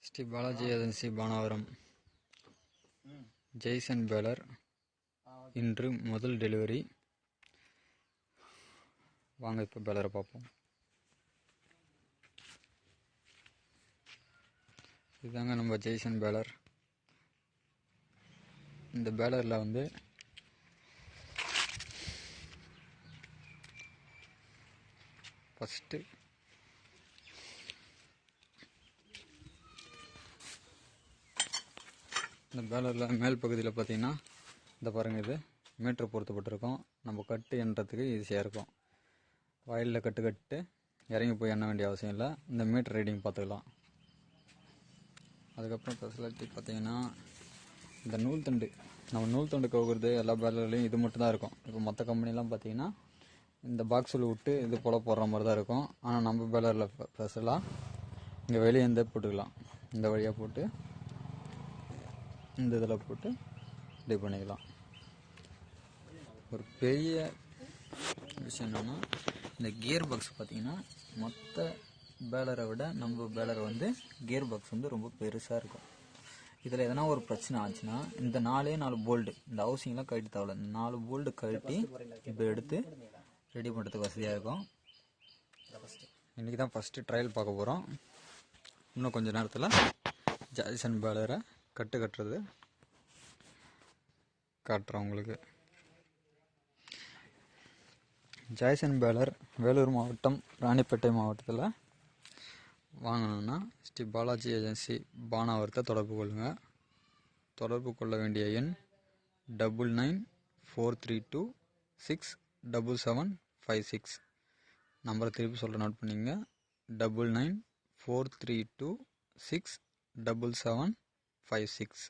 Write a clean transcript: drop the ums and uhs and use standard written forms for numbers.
Sri Balaji Agency Banavaram Jaysan Baler இன்று முதல் delivery. வாங்க இப்போ பேலரை பார்ப்போம். இதுதாங்க நம்ம ஜெய்சன் பேலர். இந்த பேலரில் வந்து ஃபஸ்ட்டு இந்த பேலரில் மேல் பகுதியில் பார்த்தீங்கன்னா இந்த பாருங்கள், இது மீட்ரு பொருத்தப்பட்டிருக்கோம். நம்ம கட்டு எண்ணுறதுக்கு ஈஸியாக இருக்கும். வயலில் கட்டு இறங்கி போய் எண்ண வேண்டிய அவசியம் இல்லை. இந்த மீட்ரு ரீடிங் பார்த்துக்கலாம். அதுக்கப்புறம் ஃபெசிலிட்டி பார்த்தீங்கன்னா இந்த நூல் தண்டு, நம்ம நூல் தண்டு கவுக்கிறது எல்லா பேலர்லையும் இது மட்டும் தான் இருக்கும். இப்போ மற்ற கம்பெனிலாம் பார்த்தீங்கன்னா இந்த பாக்ஸில் விட்டு இது போல் போடுற மாதிரி தான் இருக்கும். ஆனால் நம்ம பேலரில் ஸ்பெஷலாக இங்கே வெளியே இருந்தே போட்டுக்கலாம். இந்த வழியாக போட்டு இந்த இதில் போட்டு ரெடி பண்ணிக்கலாம். ஒரு பெரிய விஷயம் என்னென்னா, இந்த கியர் பாக்ஸ் பார்த்தீங்கன்னா மற்ற பேலரை விட நம்ம பேலர் வந்து கியர் பாக்ஸ் வந்து ரொம்ப பெருசாக இருக்கும். இதில் எதனா ஒரு பிரச்சனை ஆச்சுன்னா இந்த 4 போல்டு, இந்த ஹவுசிங்லாம் கழட்டி தேவை, 4 போல்டு கழட்டி இப்போ எடுத்து ரெடி பண்ணுறதுக்கு வசதியாக இருக்கும். இன்றைக்கி தான் ஃபஸ்ட்டு ட்ரையல் பார்க்க போகிறோம். இன்னும் கொஞ்சம் நேரத்தில் ஜாய்சன் பேலரை கட்டுறது காட்டுறோம் உங்களுக்கு. ஜாய்சன் பேலர் வேலூர் மாவட்டம், ராணிப்பேட்டை மாவட்டத்தில் வாங்கணுன்னா ஸ்ரீ பாலாஜி ஏஜென்சி பானாவரத்தை தொடர்பு கொள்ளுங்கள். தொடர்பு கொள்ள வேண்டிய எண் 9943267756. நம்பரை திருப்பி சொல்ல நோட் பண்ணிங்க. 9943267756.